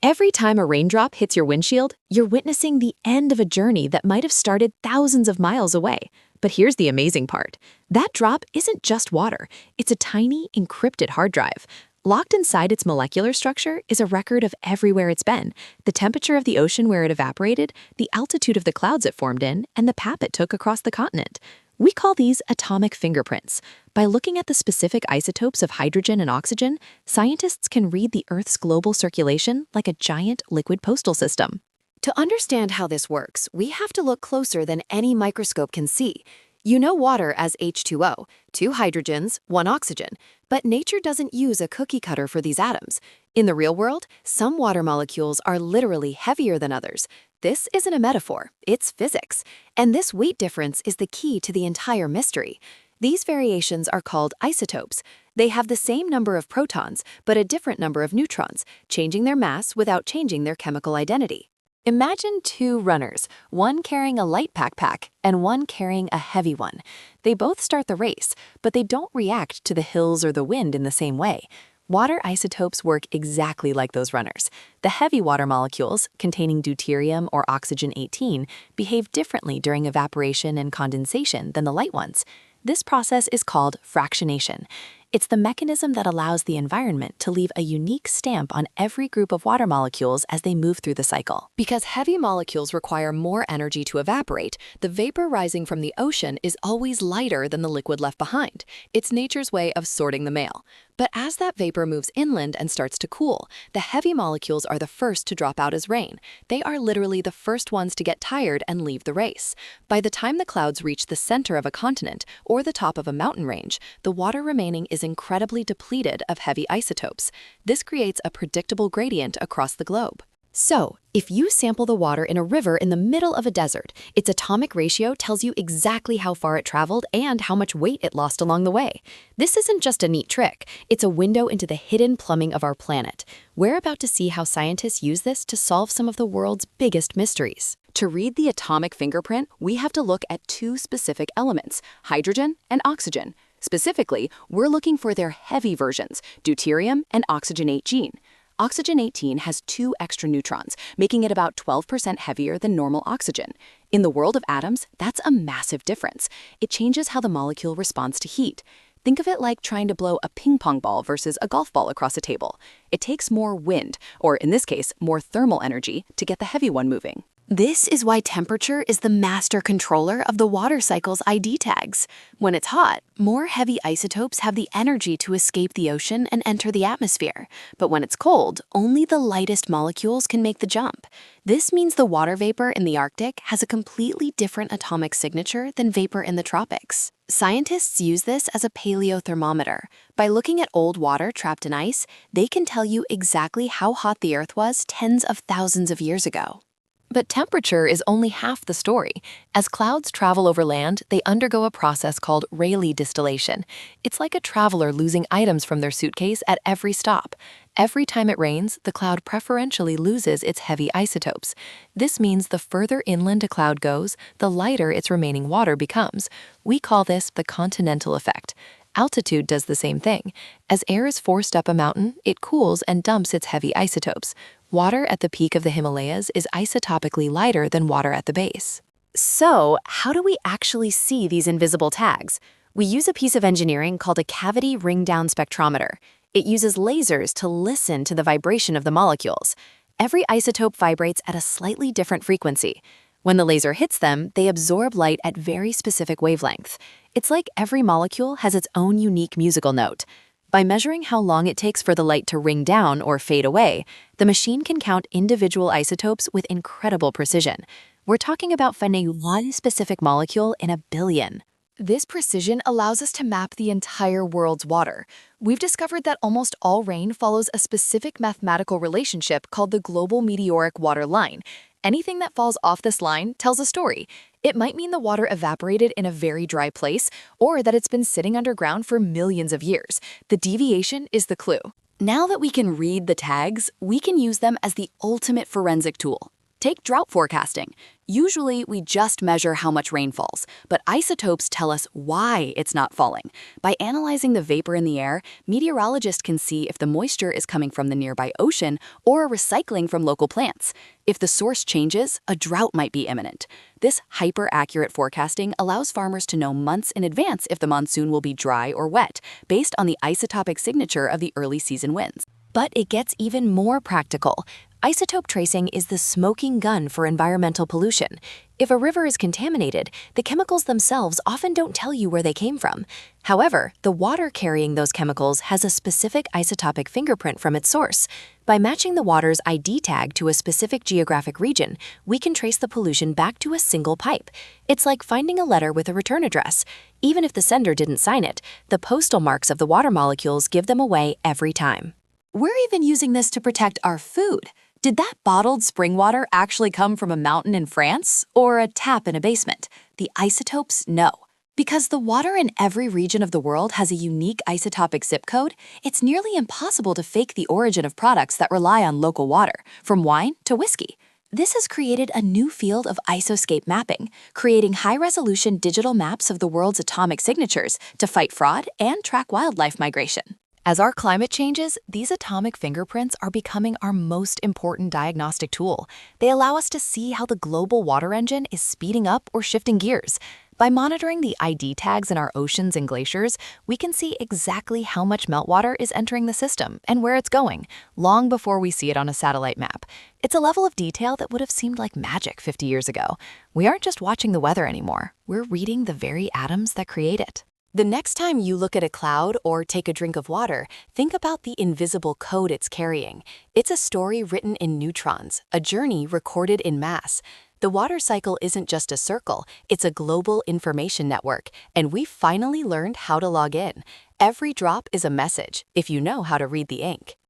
Every time a raindrop hits your windshield, you're witnessing the end of a journey that might have started thousands of miles away. But here's the amazing part. That drop isn't just water. It's a tiny, encrypted hard drive. Locked inside its molecular structure is a record of everywhere it's been, the temperature of the ocean where it evaporated, the altitude of the clouds it formed in, and the path it took across the continent. We call these atomic fingerprints. By looking at the specific isotopes of hydrogen and oxygen, scientists can read the Earth's global circulation like a giant liquid postal system. To understand how this works, we have to look closer than any microscope can see. You know water as H2O, 2 hydrogens, 1 oxygen, but nature doesn't use a cookie cutter for these atoms. In the real world, some water molecules are literally heavier than others. This isn't a metaphor, it's physics. And this weight difference is the key to the entire mystery. These variations are called isotopes. They have the same number of protons, but a different number of neutrons, changing their mass without changing their chemical identity. Imagine 2 runners, one carrying a light backpack and one carrying a heavy one. They both start the race, but they don't react to the hills or the wind in the same way. Water isotopes work exactly like those runners. The heavy water molecules, containing deuterium or oxygen-18, behave differently during evaporation and condensation than the light ones. This process is called fractionation. It's the mechanism that allows the environment to leave a unique stamp on every group of water molecules as they move through the cycle. Because heavy molecules require more energy to evaporate, the vapor rising from the ocean is always lighter than the liquid left behind. It's nature's way of sorting the mail. But as that vapor moves inland and starts to cool, the heavy molecules are the first to drop out as rain. They are literally the first ones to get tired and leave the race. By the time the clouds reach the center of a continent or the top of a mountain range, the water remaining is incredibly depleted of heavy isotopes. This creates a predictable gradient across the globe. So, if you sample the water in a river in the middle of a desert, its atomic ratio tells you exactly how far it traveled and how much weight it lost along the way. This isn't just a neat trick, it's a window into the hidden plumbing of our planet. We're about to see how scientists use this to solve some of the world's biggest mysteries. To read the atomic fingerprint, we have to look at 2 specific elements, hydrogen and oxygen. Specifically, we're looking for their heavy versions, deuterium and oxygen-18. Oxygen-18 has 2 extra neutrons, making it about 12% heavier than normal oxygen. In the world of atoms, that's a massive difference. It changes how the molecule responds to heat. Think of it like trying to blow a ping pong ball versus a golf ball across a table. It takes more wind, or in this case, more thermal energy, to get the heavy one moving. This is why temperature is the master controller of the water cycle's ID tags. When it's hot, more heavy isotopes have the energy to escape the ocean and enter the atmosphere. But when it's cold, only the lightest molecules can make the jump. This means the water vapor in the Arctic has a completely different atomic signature than vapor in the tropics. Scientists use this as a paleothermometer. By looking at old water trapped in ice, they can tell you exactly how hot the Earth was tens of thousands of years ago. But temperature is only half the story. As clouds travel over land, they undergo a process called Rayleigh distillation. It's like a traveler losing items from their suitcase at every stop. Every time it rains, the cloud preferentially loses its heavy isotopes. This means the further inland a cloud goes, the lighter its remaining water becomes. We call this the continental effect. Altitude does the same thing. As air is forced up a mountain, it cools and dumps its heavy isotopes. Water at the peak of the Himalayas is isotopically lighter than water at the base. So, how do we actually see these invisible tags? We use a piece of engineering called a cavity ring-down spectrometer. It uses lasers to listen to the vibration of the molecules. Every isotope vibrates at a slightly different frequency. When the laser hits them, they absorb light at very specific wavelengths. It's like every molecule has its own unique musical note. By measuring how long it takes for the light to ring down or fade away, the machine can count individual isotopes with incredible precision. We're talking about finding one specific molecule in a billion. This precision allows us to map the entire world's water. We've discovered that almost all rain follows a specific mathematical relationship called the global meteoric water line. Anything that falls off this line tells a story. It might mean the water evaporated in a very dry place, or that it's been sitting underground for millions of years. The deviation is the clue. Now that we can read the tags, we can use them as the ultimate forensic tool. Take drought forecasting. Usually, we just measure how much rain falls, but isotopes tell us why it's not falling. By analyzing the vapor in the air, meteorologists can see if the moisture is coming from the nearby ocean or recycling from local plants. If the source changes, a drought might be imminent. This hyper-accurate forecasting allows farmers to know months in advance if the monsoon will be dry or wet, based on the isotopic signature of the early season winds. But it gets even more practical. Isotope tracing is the smoking gun for environmental pollution. If a river is contaminated, the chemicals themselves often don't tell you where they came from. However, the water carrying those chemicals has a specific isotopic fingerprint from its source. By matching the water's ID tag to a specific geographic region, we can trace the pollution back to a single pipe. It's like finding a letter with a return address. Even if the sender didn't sign it, the postal marks of the water molecules give them away every time. We're even using this to protect our food. Did that bottled spring water actually come from a mountain in France or a tap in a basement? The isotopes, no. Because the water in every region of the world has a unique isotopic zip code, it's nearly impossible to fake the origin of products that rely on local water, from wine to whiskey. This has created a new field of isoscape mapping, creating high-resolution digital maps of the world's atomic signatures to fight fraud and track wildlife migration. As our climate changes, these atomic fingerprints are becoming our most important diagnostic tool. They allow us to see how the global water engine is speeding up or shifting gears. By monitoring the ID tags in our oceans and glaciers, we can see exactly how much meltwater is entering the system and where it's going, long before we see it on a satellite map. It's a level of detail that would have seemed like magic 50 years ago. We aren't just watching the weather anymore. We're reading the very atoms that create it. The next time you look at a cloud or take a drink of water, think about the invisible code it's carrying. It's a story written in neutrons, a journey recorded in mass. The water cycle isn't just a circle, it's a global information network, and we've finally learned how to log in. Every drop is a message, if you know how to read the ink.